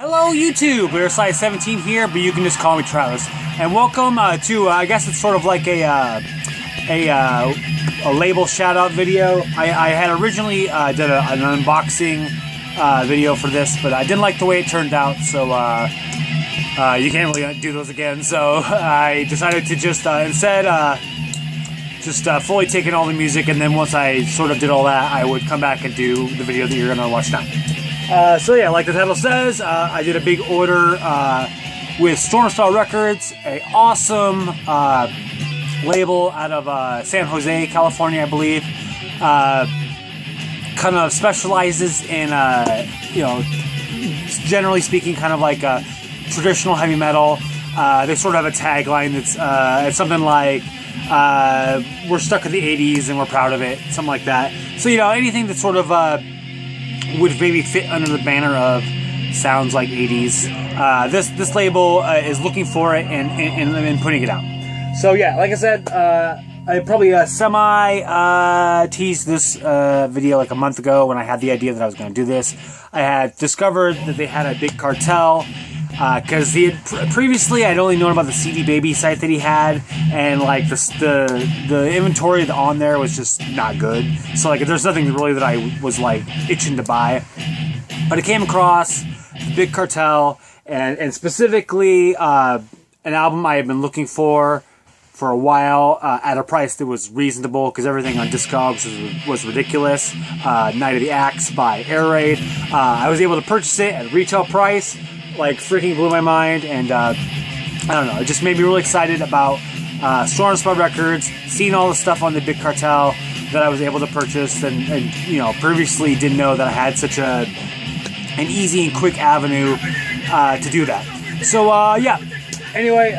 Hello YouTube, Blazon17 here, but you can just call me Travis. And welcome to, I guess it's sort of like a label shout-out video. I had originally did an unboxing video for this, but I didn't like the way it turned out, so you can't really do those again. So I decided to just instead fully take in all the music, and then once I sort of did all that, I would come back and do the video that you're going to watch now. So yeah, like the title says, I did a big order with Stormspell Records, a awesome label out of San Jose, California, I believe. Kind of specializes in, you know, generally speaking, kind of like traditional heavy metal. They sort of have a tagline that's it's something like, we're stuck in the 80s and we're proud of it, something like that. So, you know, anything that sort of would maybe fit under the banner of sounds like 80s. This label is looking for it and putting it out. So yeah, like I said, I probably teased this video like a month ago when I had the idea that I was going to do this. I had discovered that they had a big Cartel, because previously I'd only known about the CD Baby site that he had, and like the inventory on there was just not good. So like there's nothing really that I was like itching to buy. But I came across the big Cartel, and specifically an album I had been looking for a while at a price that was reasonable, because everything on Discogs was ridiculous. Night of the Axe by Air Raid. I was able to purchase it at retail price. Like, freaking blew my mind, and I don't know, it just made me really excited about Stormspell Records, seeing all the stuff on the big Cartel that I was able to purchase, and you know, previously didn't know that I had such an easy and quick avenue to do that. So yeah, anyway,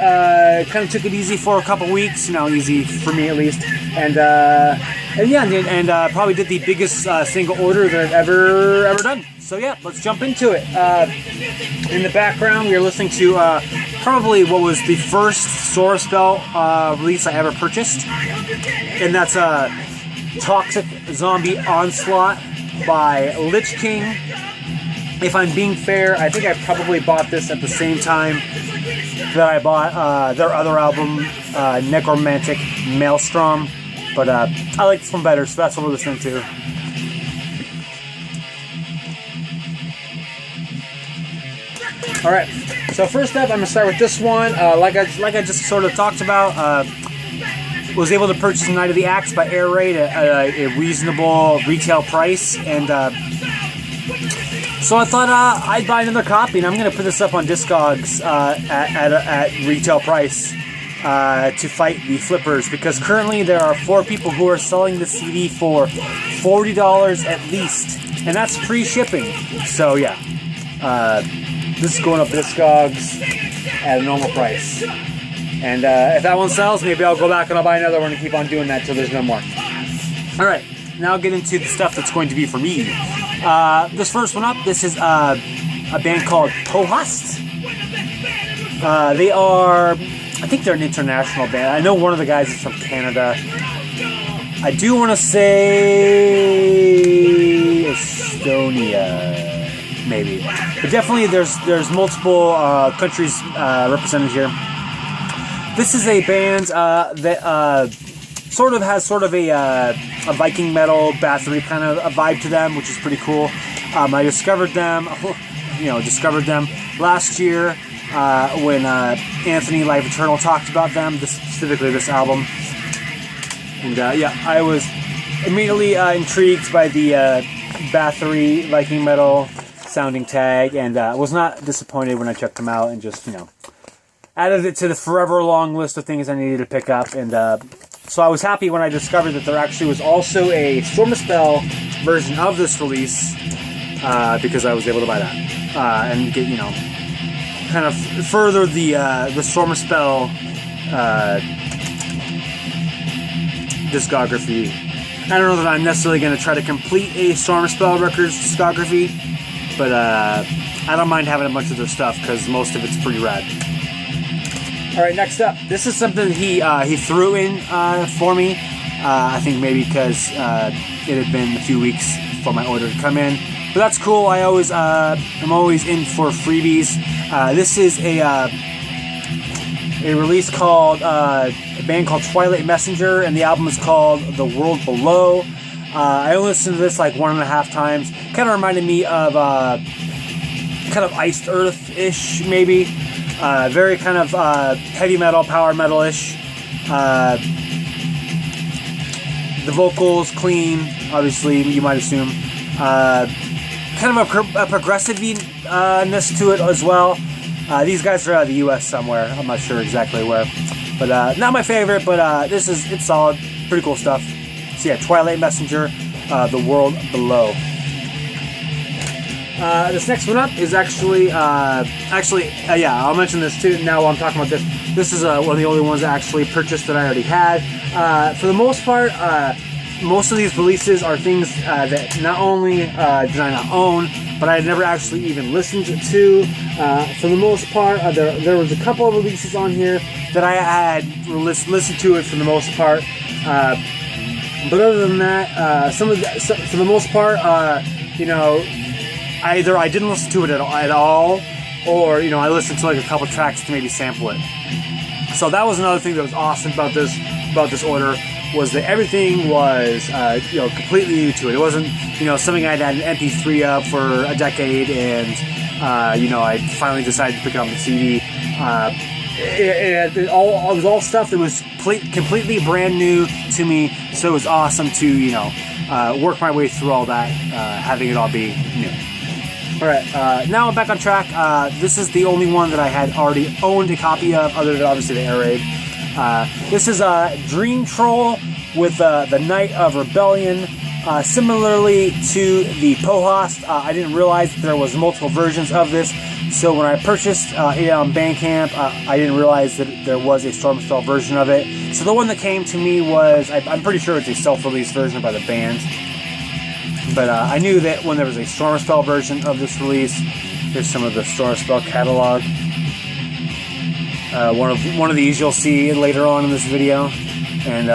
kind of took it easy for a couple weeks, you know, easy for me at least, and yeah, probably did the biggest single order that I've ever done. So yeah, let's jump into it. In the background, we are listening to probably what was the first Stormspell release I ever purchased, and that's Toxic Zombie Onslaught by Lich King. If I'm being fair, I think I probably bought this at the same time that I bought their other album, Necromantic Maelstrom, but I like this one better, so that's what we're listening to. Alright, so first up, I'm going to start with this one. Like I just sort of talked about, was able to purchase Night of the Axe by Air Raid at a reasonable retail price, and so I thought I'd buy another copy, and I'm going to put this up on Discogs at retail price to fight the flippers, because currently there are 4 people who are selling the CD for $40 at least, and that's free shipping. So yeah, this is going up Discogs at a normal price. And if that one sells, maybe I'll go back and I'll buy another one and keep on doing that till there's no more. Alright, now I'll get into the stuff that's going to be for me. This first one up, this is a band called Põhjast. They are, I think they're an international band. I know one of the guys is from Canada. I do want to say Estonia. Maybe, but definitely there's multiple countries represented here. This is a band that sort of has a Viking metal battery kind of a vibe to them, which is pretty cool. I discovered them last year when Anthony Live Eternal talked about them, specifically this album, and yeah, I was immediately intrigued by the battery Viking metal sounding tag, and was not disappointed when I checked them out, and just, you know, added it to the forever long list of things I needed to pick up. And so I was happy when I discovered that there actually was also a Stormspell version of this release, because I was able to buy that and get, you know, kind of further the Stormspell discography. I don't know that I'm necessarily going to try to complete a Stormspell Records discography, but I don't mind having a bunch of their stuff, because most of it's pretty rad. Alright, next up. This is something he threw in for me. I think maybe because it had been a few weeks for my order to come in. But that's cool. I'm always in for freebies. This is a release called a band called Twilight Messenger, and the album is called The World Below. I listened to this like 1.5 times. Kind of reminded me of kind of Iced Earth-ish, maybe. Very kind of heavy metal, power metal-ish. The vocals clean, obviously, you might assume. Kind of a progressiveness to it as well. These guys are out of the U.S. somewhere. I'm not sure exactly where. But not my favorite, but it's solid. Pretty cool stuff. So yeah, Twilight Messenger, The World Below. This next one up is actually, yeah, I'll mention this too now while I'm talking about this. This is one of the only ones I actually purchased that I already had. For the most part, most of these releases are things that not only did I not own, but I had never actually even listened to. For the most part, there was a couple of releases on here that I had listened to it for the most part. But other than that, for the most part, you know, either I didn't listen to it at all, or, you know, I listened to like a couple tracks to maybe sample it. So that was another thing that was awesome about this order, was that everything was, you know, completely new to it. It wasn't, you know, something I'd had an MP3 of for a decade, and, you know, I finally decided to pick it up on the CD. It was all stuff that was completely brand new to me, so it was awesome to, you know, work my way through all that, having it all be new. Alright, now I'm back on track. This is the only one that I had already owned a copy of, other than obviously the Air Raid. This is Dream Troll with the Night of Rebellion. Similarly to the Põhjast, I didn't realize that there was multiple versions of this. So when I purchased it on Bandcamp, I didn't realize that there was a Stormspell version of it. So the one that came to me was, I'm pretty sure it's a self-release version by the band. But I knew that when there was a Stormspell version of this release, here's some of the Stormspell catalog. One of these you'll see later on in this video, and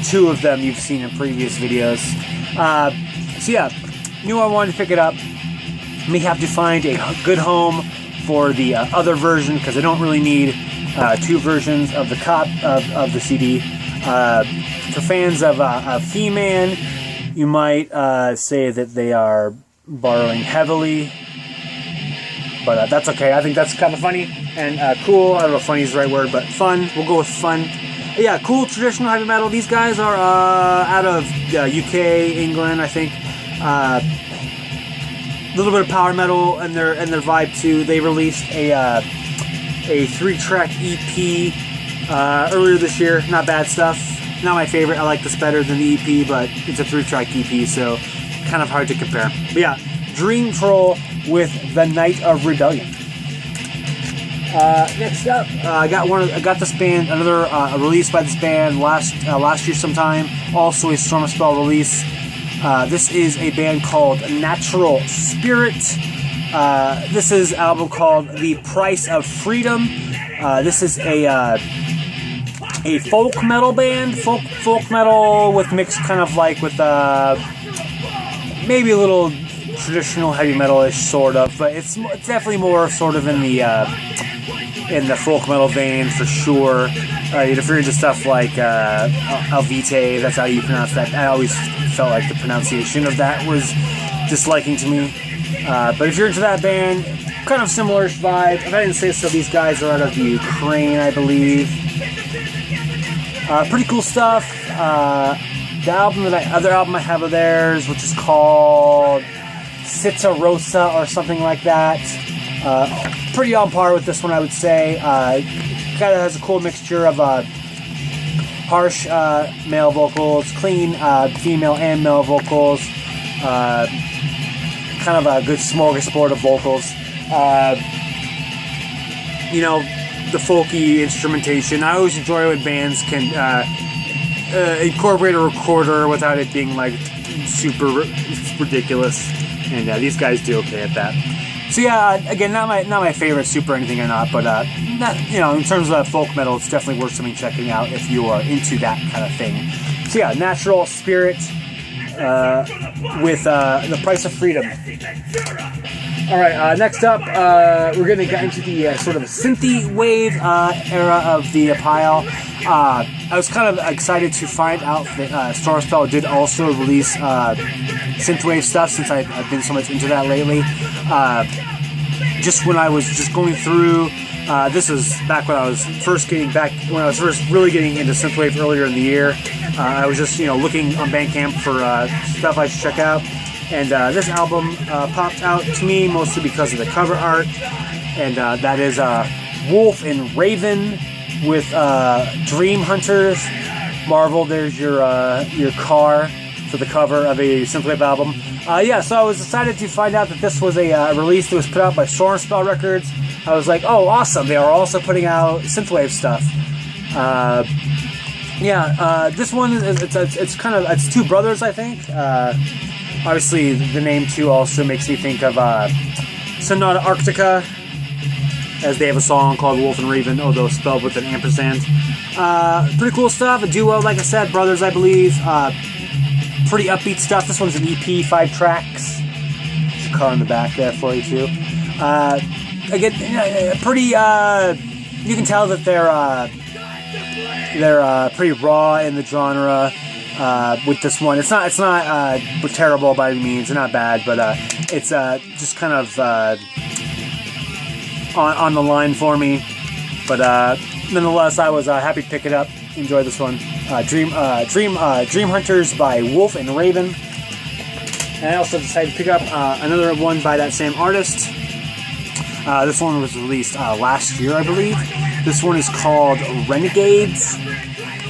two of them you've seen in previous videos. So yeah, knew I wanted to pick it up. May have to find a good home for the other version, because I don't really need two versions of the CD. For fans of He-Man, you might say that they are borrowing heavily, but that's okay. I think that's kind of funny and cool. I don't know if funny is the right word, but fun. We'll go with fun. Yeah, cool traditional heavy metal. These guys are out of UK, England, I think. A little bit of power metal and their vibe too. They released a 3-track EP earlier this year. Not bad stuff. Not my favorite. I like this better than the EP, but it's a 3-track EP, so kind of hard to compare. But yeah, Dream Troll with The Night of Rebellion. Next up, I got this band, another release by this band last year sometime. Also a Stormspell release. This is a band called Natural Spirit. This is an album called The Price of Freedom. This is a folk metal band, folk metal with mixed kind of like with maybe a little traditional heavy metal-ish sort of, but it's definitely more sort of in the folk metal vein for sure. If you're into stuff like Alvite, that's how you pronounce that. I always felt like the pronunciation of that was disliking to me. But if you're into that band, kind of similar vibe. If I didn't say so, these guys are out of the Ukraine, I believe. Pretty cool stuff. The other album I have of theirs, which is called Sita Rosa or something like that. Pretty on par with this one, I would say. Kind of has a cool mixture of harsh male vocals, clean female and male vocals, kind of a good smorgasbord of vocals. You know, the folky instrumentation. I always enjoy when bands can incorporate a recorder without it being like super ridiculous, and these guys do okay at that. So yeah, again, not my favorite super anything or not, but you know, in terms of folk metal, it's definitely worth something checking out if you are into that kind of thing. So yeah, Natural Spirit with The Price of Freedom. Alright, next up, we're going to get into the sort of synthy wave era of the pile. I was kind of excited to find out that Stormspell did also release synthwave stuff, since I've been so much into that lately. Just when I was just going through, this was back when I was first really getting into synthwave earlier in the year. I was just looking on Bandcamp for stuff I should check out, and this album popped out to me mostly because of the cover art, and that is Wolf and Raven with Dream Hunters. Marvel, there's your car for the cover of a synthwave album. So I was excited to find out that this was a release that was put out by Stormspell Records. I was like, oh, awesome! They are also putting out synthwave stuff. This one it's two brothers, I think. Obviously, the name too also makes me think of Sonata Arctica, as they have a song called Wolf and Raven, although spelled with an ampersand. Pretty cool stuff. A duo, like I said, brothers, I believe. Pretty upbeat stuff. This one's an EP, 5 tracks. There's a car in the back there for you too. Again, pretty. You can tell that they're pretty raw in the genre. With this one, it's not terrible by any means. It's not bad, but it's just kind of on the line for me. But nonetheless, I was happy to pick it up. Enjoy this one. Dream Hunters by Wolf and Raven. And I also decided to pick up another one by that same artist. This one was released last year, I believe. This one is called Renegades.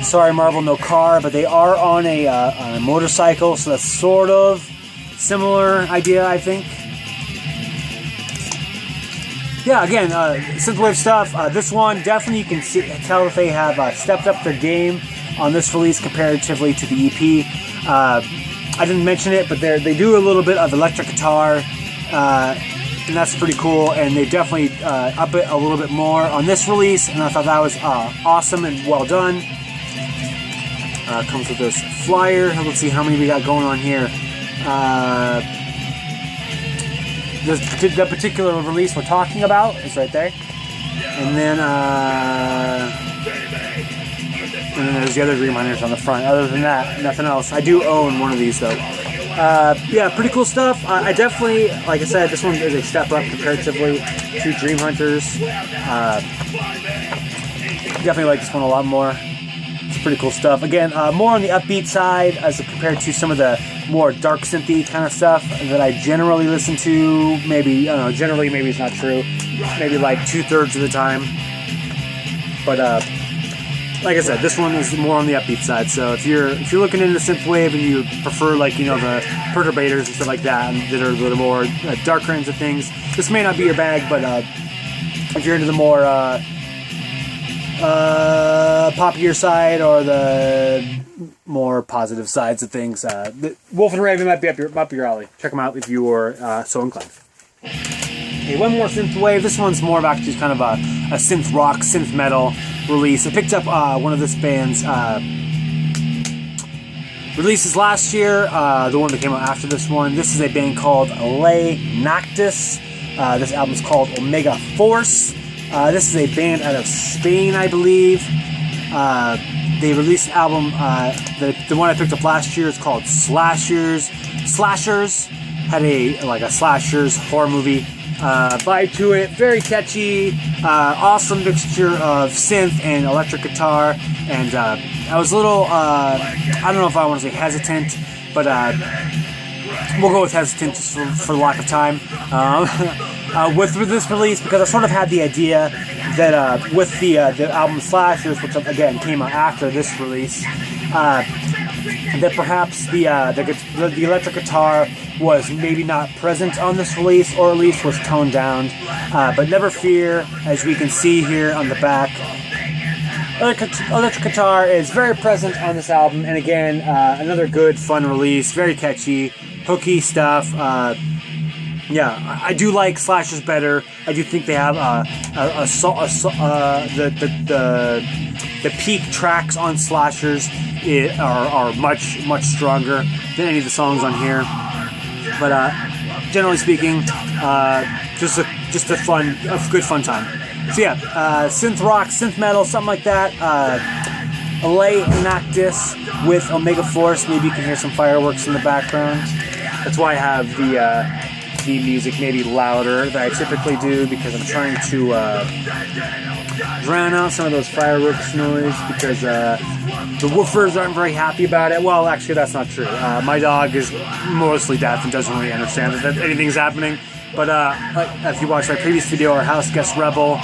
Sorry, Marvel, no car, but they are on a motorcycle, so that's sort of similar idea, I think. Yeah, again, synthwave stuff. This one, definitely you can tell that they have stepped up their game on this release comparatively to the EP. I didn't mention it, but they do a little bit of electric guitar, and that's pretty cool, and they definitely up it a little bit more on this release, and I thought that was awesome and well done. Comes with this flyer. Let's see how many we got going on here. The particular release we're talking about is right there, and then there's the other Dream Hunters on the front. Other than that, nothing else. I do own one of these though. Pretty cool stuff. I definitely, like I said, this one is a step up comparatively to Dream Hunters. Definitely like this one a lot more. It's pretty cool stuff. Again, more on the upbeat side as compared to some of the more dark synthy kind of stuff that I generally listen to. Maybe, I don't know, generally maybe it's not true. Maybe like 2/3 of the time. But like I said, this one is more on the upbeat side. So if you're looking into synthwave and you prefer the perturbators and stuff like that, and that are a little more darker ends of things, this may not be your bag. But if you're into the more poppier side or the more positive sides of things, Wolf and Raven might be up your alley. Check them out if you are so inclined. Okay, one more synthwave. This one's more about just kind of a synth rock, synth metal release. I picked up one of this band's releases last year, the one that came out after this one. This is a band called Alae Noctis. This album's called Omega Force. This is a band out of Spain, I believe. They released an album, the one I picked up last year is called Slashers. Had a slashers horror movie vibe to it. Very catchy, awesome mixture of synth and electric guitar. And I was a little, I don't know if I want to say hesitant, but we'll go with hesitant just for lack of time. With this release, because I sort of had the idea that with the album Slashers, which again came out after this release, that perhaps the electric guitar was maybe not present on this release, or at least was toned down. But never fear, as we can see here on the back, electric guitar is very present on this album. And again, another good, fun release, very catchy, hooky stuff. yeah, I do like slashers better. I do think they have the peak tracks on slashers are much stronger than any of the songs on here. But generally speaking, just a good fun time. So yeah, synth rock, synth metal, something like that. Alae Noctis with Omega Force. Maybe you can hear some fireworks in the background. That's why I have the music maybe louder than I typically do, because I'm trying to drown out some of those fireworks noise, because the woofers aren't very happy about it. Well, actually, that's not true. My dog is mostly deaf and doesn't really understand that anything's happening. But if you watch my previous video, our house guest Rebel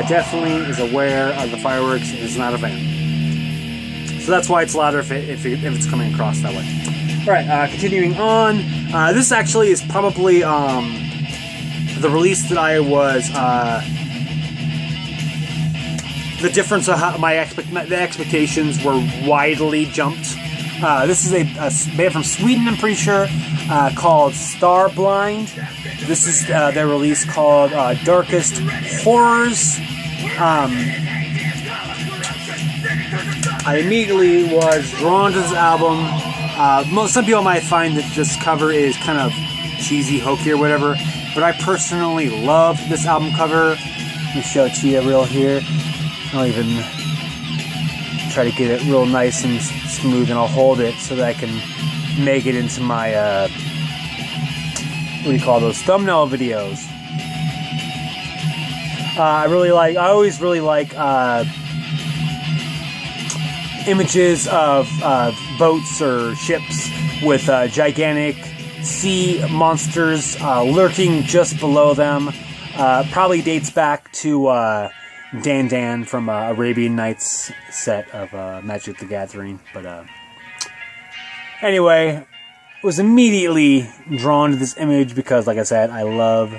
definitely is aware of the fireworks and is not a fan. So that's why it's louder if it's coming across that way. All right, continuing on. This actually is probably the release that I was. The difference of how the expectations were widely jumped. This is a band from Sweden, I'm pretty sure, called Starblind. This is their release called Darkest Horrors. I immediately was drawn to this album. Some people might find that this cover is kind of cheesy, hokey, or whatever, but I personally love this album cover. Let me show it to you real here. I'll even try to get it real nice and smooth, and I'll hold it so that I can make it into my, what do you call those, thumbnail videos. I always really like images of boats or ships with gigantic sea monsters lurking just below them. Probably dates back to Dan from Arabian Nights set of Magic the Gathering. But anyway, was immediately drawn to this image because, like I said, I love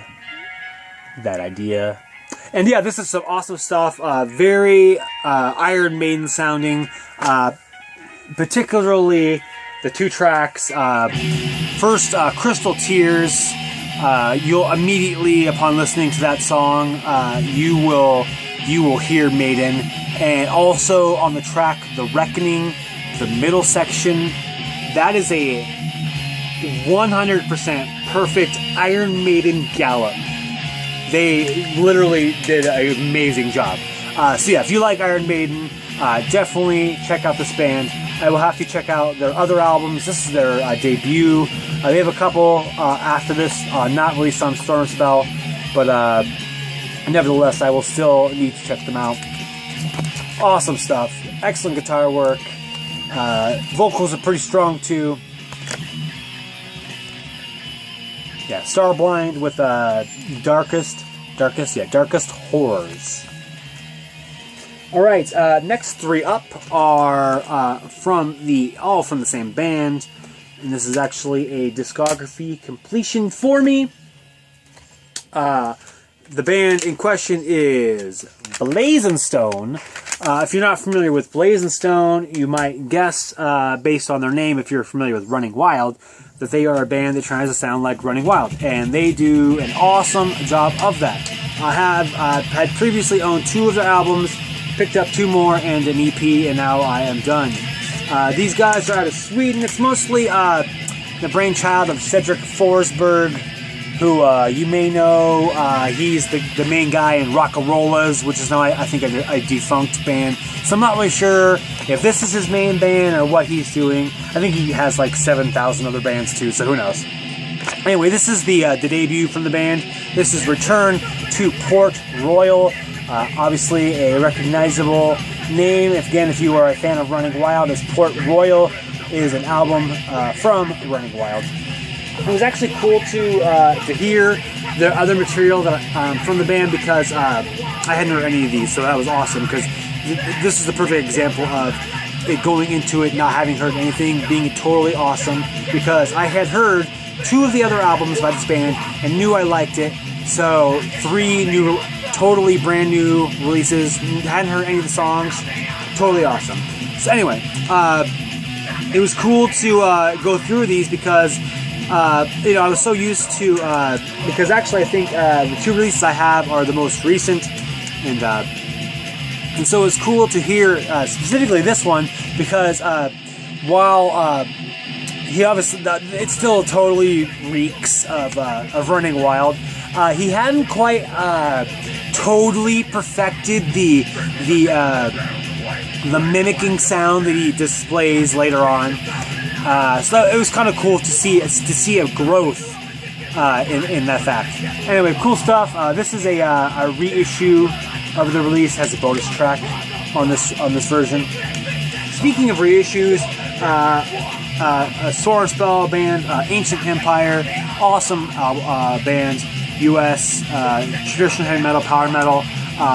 that idea. And yeah, this is some awesome stuff. Very Iron Maiden sounding. Particularly the two tracks. First, Crystal Tears. You'll immediately, upon listening to that song, you will hear Maiden. And also on the track, The Reckoning, the middle section, that is a 100% perfect Iron Maiden gallop. They literally did an amazing job. So yeah, if you like Iron Maiden, definitely check out this band. I will have to check out their other albums. This is their debut. They have a couple after this, not released on Stormspell, but nevertheless, I will still need to check them out. Awesome stuff. Excellent guitar work. Vocals are pretty strong too. Yeah, Starblind with Darkest Horrors. Alright, next three up are all from the same band. And this is actually a discography completion for me. The band in question is Blazon. If you're not familiar with Blazon, you might guess, based on their name, if you're familiar with Running Wild, that they are a band that tries to sound like Running Wild. And they do an awesome job of that. I have had previously owned 2 of their albums, picked up 2 more and an EP, and now I am done. These guys are out of Sweden. It's mostly the brainchild of Cedric Forsberg, who you may know. He's the main guy in Rock-A-Rollas, which is now, I think, a defunct band. So I'm not really sure if this is his main band or what he's doing. I think he has like 7,000 other bands too, so who knows. Anyway, this is the debut from the band. This is Return to Port Royal. Obviously a recognizable name. If you are a fan of Running Wild, as Port Royal is an album from Running Wild. It was actually cool to hear the other material that from the band, because I hadn't heard any of these, so that was awesome, because this is the perfect example of it going into it not having heard anything being totally awesome, because I had heard 2 of the other albums by this band and knew I liked it. So 3 new, totally brand new releases, hadn't heard any of the songs, totally awesome. So anyway, it was cool to go through these, because I was so used to, because actually I think the 2 releases I have are the most recent, and so it's cool to hear specifically this one, because while he obviously, it still totally reeks of Running Wild, he hadn't quite totally perfected the mimicking sound that he displays later on. So it was kind of cool to see a growth in that fact. Anyway, cool stuff. This is a reissue of the release. Has a bonus track on this version. Speaking of reissues, a Stormspell band, Ancient Empire, awesome band, U.S. Traditional heavy metal, power metal.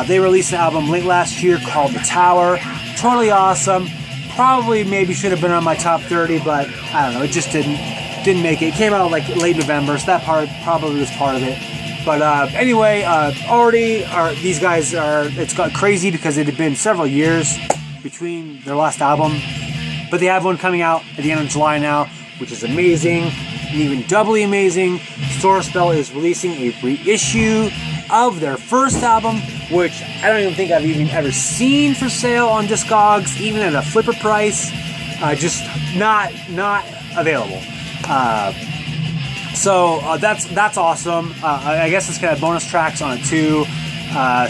They released an album late last year called The Tower. Totally awesome. Probably maybe should have been on my top 30, but I don't know. It just didn't make it. It came out like late November, so that part probably was part of it. But anyway, these guys it's got crazy because it had been several years between their last album. But they have one coming out at the end of July now, which is amazing. And even doubly amazing, Stormspell is releasing a reissue of their first album, which I don't even think I've ever seen for sale on Discogs, even at a flipper price. Just not available. So that's awesome. I guess it's got bonus tracks on it too.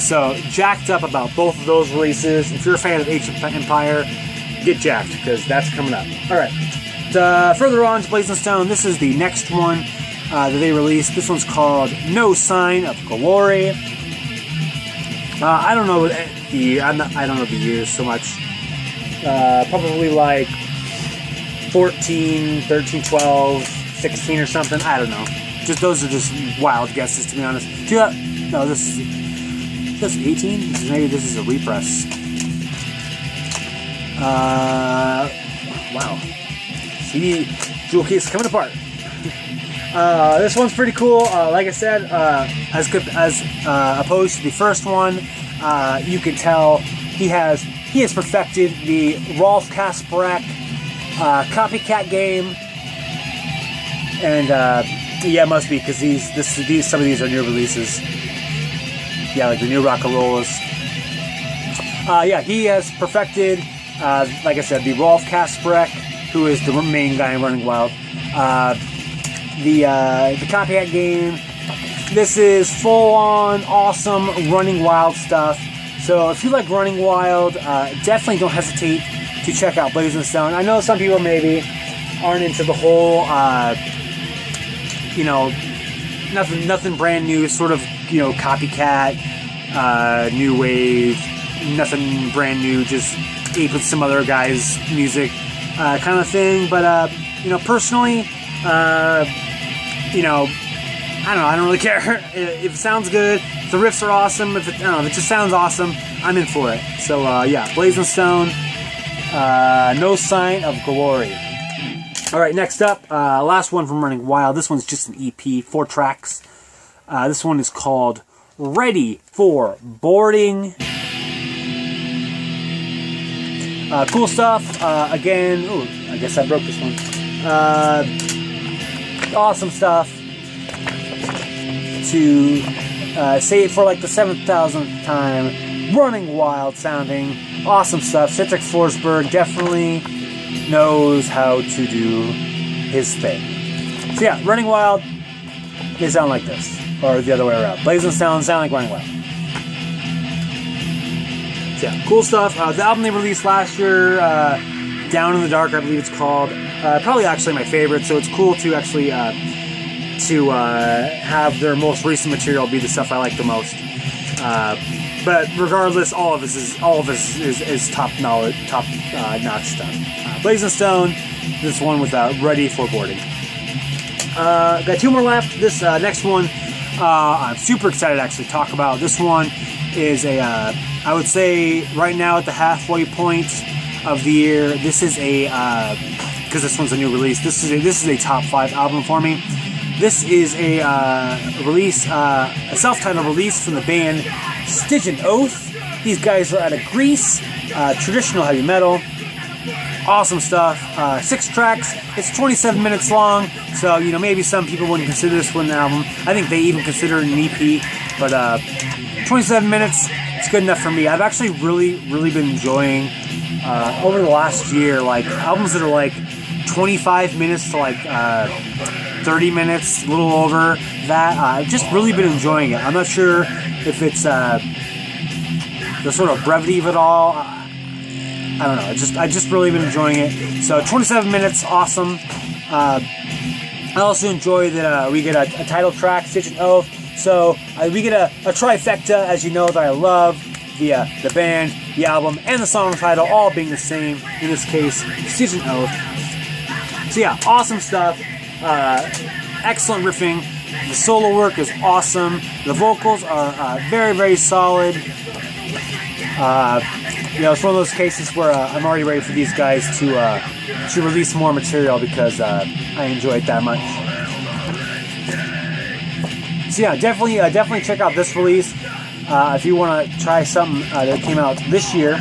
So jacked up about both of those releases. If you're a fan of Ancient Empire, get jacked, because that's coming up. Alright. Further on to Blazon Stone, this is the next one that they released. This one's called No Sign of Glory. I don't know I don't know the years so much. Probably like 14, 13, 12, 16 or something. I don't know. Those are just wild guesses, to be honest. No, this is 18? Maybe this is a repress. Wow. CD jewel case coming apart. This one's pretty cool. Like I said, as opposed to the first one, you can tell he has perfected the Rolf Kasparek copycat game, and yeah, it must be, because some of these are new releases. Yeah, like the new rock and rollers. Yeah, he has perfected, like I said, the Rolf Kasparek, who is the main guy in Running Wild. The copycat game. This is full-on awesome Running Wild stuff. So if you like Running Wild, definitely don't hesitate to check out Blazon Stone. I know some people maybe aren't into the whole, nothing brand new, sort of, copycat, new wave, nothing brand new, just ape with some other guy's music, kind of thing. But personally, I don't know, I don't really care. If it sounds good, if the riffs are awesome, if it just sounds awesome, I'm in for it. So yeah, Blazon Stone, No Sign of Glory. Alright, next up, last one from Running Wild. This one's just an EP, 4 tracks. This one is called Ready for Boarding. Cool stuff. Again, I guess I broke this one. Awesome stuff. To say it for like the 7,000th time, Running Wild sounding, awesome stuff. Cedric Forsberg definitely knows how to do his thing. So yeah, Running Wild, they sound like this, or the other way around. Blazon sound like Running Wild. So yeah, cool stuff. The album they released last year, Down in the Dark, I believe it's called. Probably actually my favorite, so it's cool to actually have their most recent material be the stuff I like the most. But regardless, all of this is top notch stuff. Blazon Stone, this one with Ready for Boarding. Got 2 more left. This next one, I'm super excited to actually talk about. This one is I would say right now at the halfway point of the year, this is because this one's a new release. This is a top 5 album for me. This is a release, a self-titled release from the band Stygian. These guys are out of Greece, traditional heavy metal. Awesome stuff. 6 tracks. It's 27 minutes long, so you know maybe some people wouldn't consider this one an album. I think they even consider it an EP, but 27 minutes, it's good enough for me. I've actually really been enjoying over the last year, like albums that are like 25 minutes to like 30 minutes, a little over that. I've just really been enjoying it. I'm not sure if it's the sort of brevity of it all. I don't know. I just really been enjoying it. So 27 minutes, awesome. I also enjoy that we get a title track, Stygian Oath. So we get a trifecta, as you know, that I love. The band, the album, and the song title all being the same. In this case, Stygian Oath. So yeah, awesome stuff. Excellent riffing. The solo work is awesome. The vocals are very solid. You know, it's one of those cases where I'm already ready for these guys to release more material because I enjoy it that much. So yeah, definitely check out this release if you want to try something that came out this year.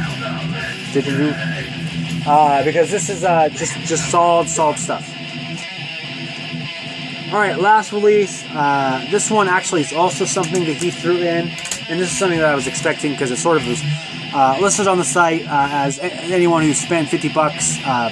Because this is just solid stuff. Alright, last release. This one actually is also something that he threw in, and this is something that I was expecting because it sort of was listed on the site as anyone who spent $50.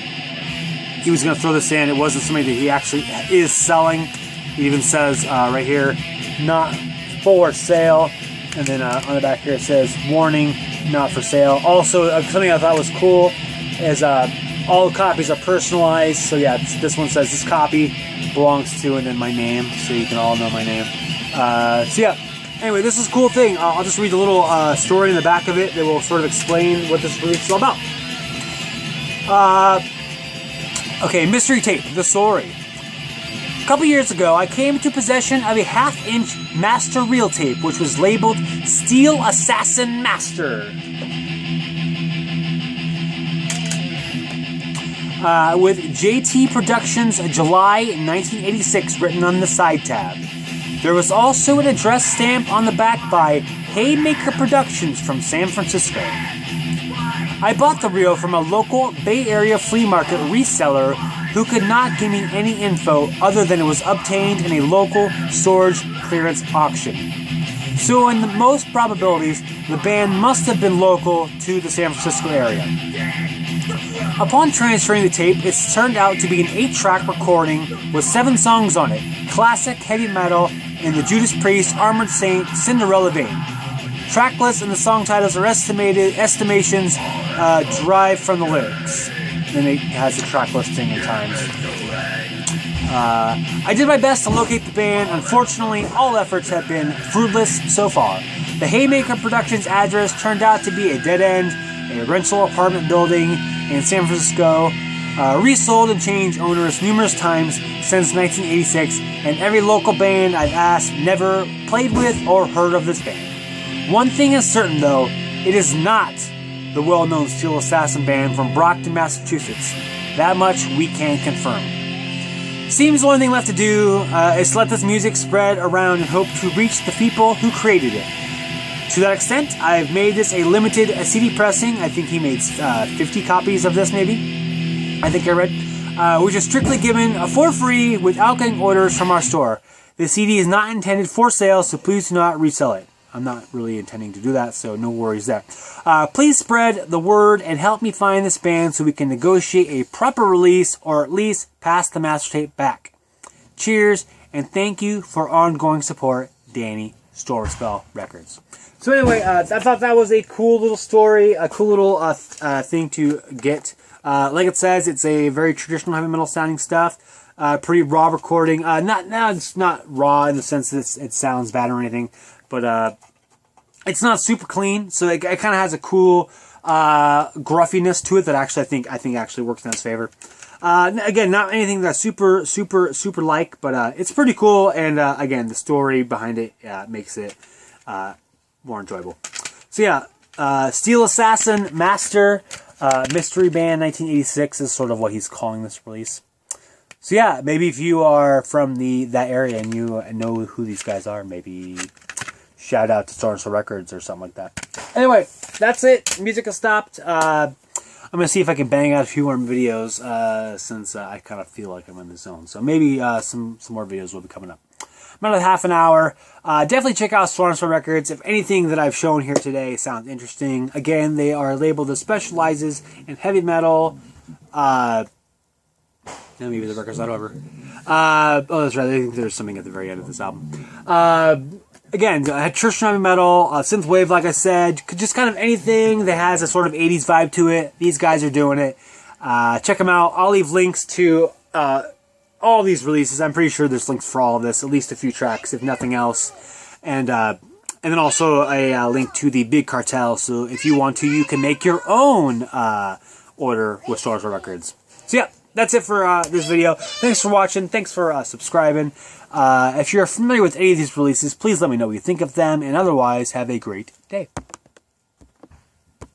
He was going to throw this in. It wasn't something that he actually is selling. It even says right here, not for sale. And then on the back here it says, warning, not for sale. Also, something I thought was cool is all copies are personalized. So yeah, this one says this copy belongs to, and then my name, so you can all know my name. So yeah, anyway, this is a cool thing. I'll just read a little story in the back of it that will sort of explain what this release is all about. Okay, mystery tape, the story. A couple years ago, I came into possession of a half-inch master reel tape, which was labeled Steel Assassin Master. With JT Productions July 1986 written on the side tab. There was also an address stamp on the back by Haymaker Productions from San Francisco. I bought the reel from a local Bay Area flea market reseller who could not give me any info other than it was obtained in a local storage clearance auction. So in the most probabilities, the band must have been local to the San Francisco area. Upon transferring the tape, it's turned out to be an 8-track recording with 7 songs on it, classic heavy metal in the Judas Priest, Armored Saint, Cinderella vein. Track lists and the song titles are estimations derived from the lyrics. Then it has the track listing in times. I did my best to locate the band. Unfortunately, all efforts have been fruitless so far. The Haymaker Productions address turned out to be a dead end, a rental apartment building in San Francisco, resold and changed owners numerous times since 1986, and every local band I've asked never played with or heard of this band. One thing is certain though, it is not the well-known Steel Assassin band from Brockton, Massachusetts. That much we can confirm. Seems the only thing left to do is to let this music spread around and hope to reach the people who created it. To that extent, I've made this a limited CD pressing. I think he made 50 copies of this, maybe. I think I read. Which is strictly given for free without getting orders from our store. The CD is not intended for sale, so please do not resell it. I'm not really intending to do that, so no worries there. Please spread the word and help me find this band so we can negotiate a proper release or at least pass the master tape back. Cheers, and thank you for ongoing support, Danny, Stormspell Records. So anyway, I thought that was a cool little story, a cool little thing to get. Like it says, it's a very traditional heavy metal sounding stuff. Pretty raw recording. It's not raw in the sense that it sounds bad or anything, but it's not super clean. So it kind of has a cool gruffiness to it that actually I think actually works in its favor. Again, not anything that's super like, but it's pretty cool. And again, the story behind it makes it more enjoyable. So yeah, Steel Assassin Master Mystery Band 1986 is sort of what he's calling this release. So yeah, maybe if you are from that area and you know who these guys are, maybe shout out to Stormspell Records or something like that. Anyway, that's it. Music has stopped. I'm gonna see if I can bang out a few more videos since I kind of feel like I'm in the zone. So maybe some more videos will be coming up. About half an hour. Definitely check out Stormspell Records. If anything that I've shown here today sounds interesting, again, they are labeled as specializes in heavy metal. Maybe the record's not over. Oh, that's right. I think there's something at the very end of this album. Again, traditional heavy metal, synthwave, like I said, just kind of anything that has a sort of 80s vibe to it. These guys are doing it. Check them out. I'll leave links to all these releases. I'm pretty sure there's links for all of this, at least a few tracks, if nothing else. And then also a link to the big Cartel. So if you want to, you can make your own order with Stormspell Records. So yeah. That's it for this video. Thanks for watching. Thanks for subscribing. If you're familiar with any of these releases, please let me know what you think of them. And otherwise, have a great day.